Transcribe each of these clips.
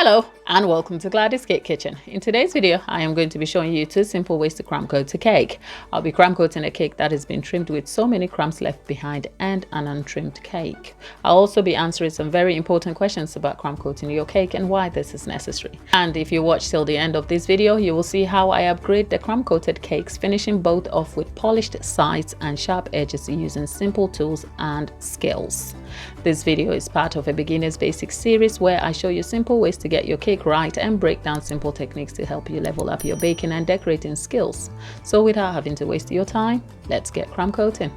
Hello and welcome to Gladys Cake Kitchen. In today's video, I am going to be showing you 2 simple ways to crumb coat a cake. I'll be crumb coating a cake that has been trimmed with so many crumbs left behind and an untrimmed cake. I'll also be answering some very important questions about crumb coating your cake and why this is necessary. And if you watch till the end of this video, you will see how I upgrade the crumb coated cakes, finishing both off with polished sides and sharp edges using simple tools and skills. This video is part of a beginner's basics series where I show you simple ways to get your cake right and break down simple techniques to help you level up your baking and decorating skills. So without having to waste your time, let's get crumb coating.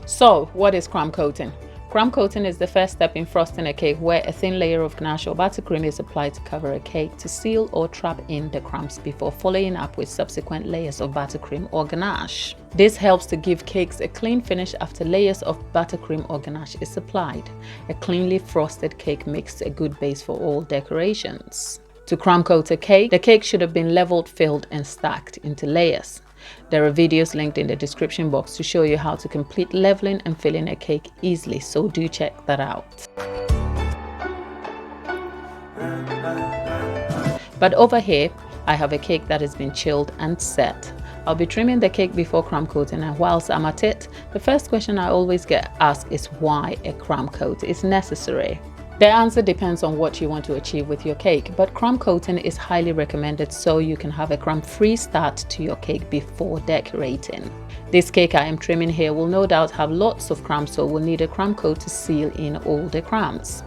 So what is crumb coating? Crumb coating is the first step in frosting a cake where a thin layer of ganache or buttercream is applied to cover a cake to seal or trap in the crumbs before following up with subsequent layers of buttercream or ganache. This helps to give cakes a clean finish after layers of buttercream or ganache is applied. A cleanly frosted cake makes a good base for all decorations. To crumb coat a cake, the cake should have been leveled, filled and stacked into layers. There are videos linked in the description box to show you how to complete leveling and filling a cake easily, so do check that out. But over here, I have a cake that has been chilled and set. I'll be trimming the cake before crumb coating, and whilst I'm at it, the first question I always get asked is why a crumb coat is necessary. The answer depends on what you want to achieve with your cake, but crumb coating is highly recommended so you can have a crumb-free start to your cake before decorating. This cake I am trimming here will no doubt have lots of crumbs, so we'll need a crumb coat to seal in all the crumbs.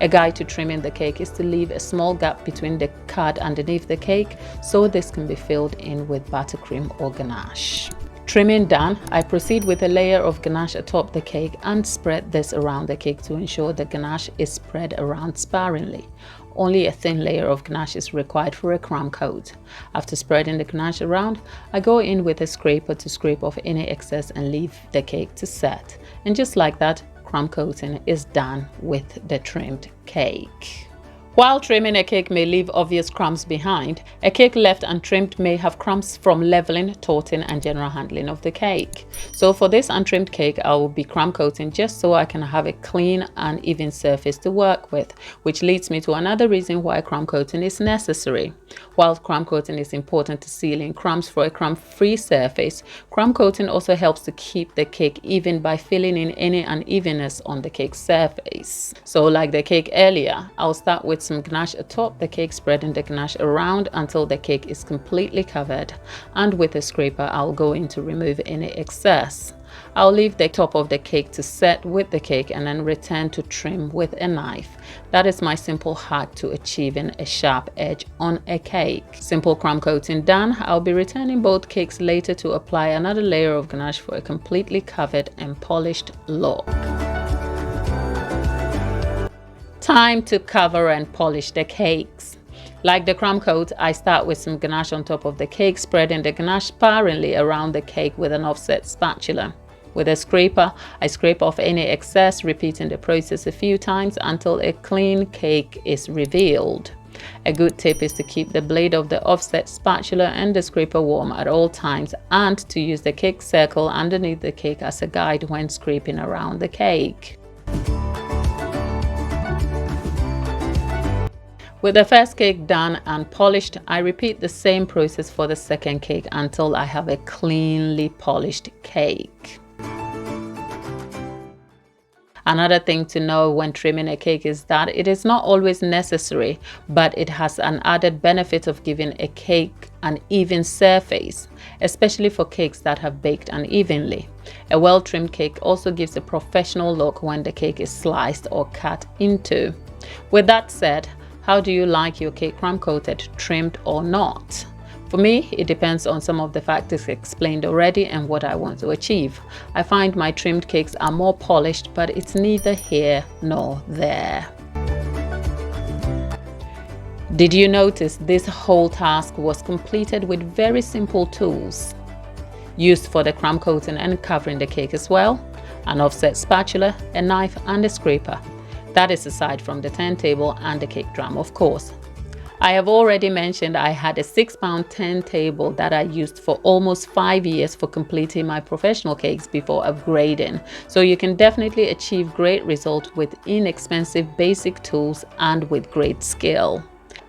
A guide to trimming the cake is to leave a small gap between the card underneath the cake so this can be filled in with buttercream or ganache. Trimming done, I proceed with a layer of ganache atop the cake and spread this around the cake to ensure the ganache is spread around sparingly. Only a thin layer of ganache is required for a crumb coat. After spreading the ganache around, I go in with a scraper to scrape off any excess and leave the cake to set. And just like that, crumb coating is done with the trimmed cake. While trimming a cake may leave obvious crumbs behind, a cake left untrimmed may have crumbs from leveling, torting and general handling of the cake. So for this untrimmed cake, I will be crumb coating just so I can have a clean and even surface to work with, which leads me to another reason why crumb coating is necessary. While crumb coating is important to sealing crumbs for a crumb-free surface, crumb coating also helps to keep the cake even by filling in any unevenness on the cake surface. So like the cake earlier, I'll start with some ganache atop the cake, spreading the ganache around until the cake is completely covered, and with a scraper I'll go in to remove any excess. I'll leave the top of the cake to set with the cake and then return to trim with a knife. That is my simple hack to achieving a sharp edge on a cake. Simple crumb coating done, I'll be returning both cakes later to apply another layer of ganache for a completely covered and polished look. Time to cover and polish the cakes. Like the crumb coat, I start with some ganache on top of the cake, spreading the ganache sparingly around the cake with an offset spatula. With a scraper, I scrape off any excess, repeating the process a few times until a clean cake is revealed. A good tip is to keep the blade of the offset spatula and the scraper warm at all times, and to use the cake circle underneath the cake as a guide when scraping around the cake. With the first cake done and polished, I repeat the same process for the second cake until I have a cleanly polished cake. Another thing to know when trimming a cake is that it is not always necessary, but it has an added benefit of giving a cake an even surface, especially for cakes that have baked unevenly. A well-trimmed cake also gives a professional look when the cake is sliced or cut into. With that said, how do you like your cake crumb coated, trimmed or not? For me, it depends on some of the factors explained already and what I want to achieve. I find my trimmed cakes are more polished, but it's neither here nor there. Did you notice this whole task was completed with very simple tools used for the crumb coating and covering the cake as well? An offset spatula, a knife and a scraper. That is aside from the turntable and the cake drum, of course. I have already mentioned I had a 6-pound turntable that I used for almost 5 years for completing my professional cakes before upgrading. So you can definitely achieve great results with inexpensive basic tools and with great skill.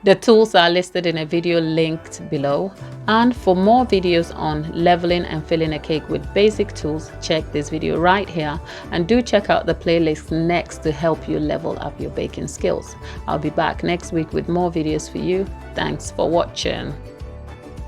The tools are listed in a video linked below, and for more videos on leveling and filling a cake with basic tools, check this video right here, and do check out the playlist next to help you level up your baking skills. I'll be back next week with more videos for you. Thanks for watching.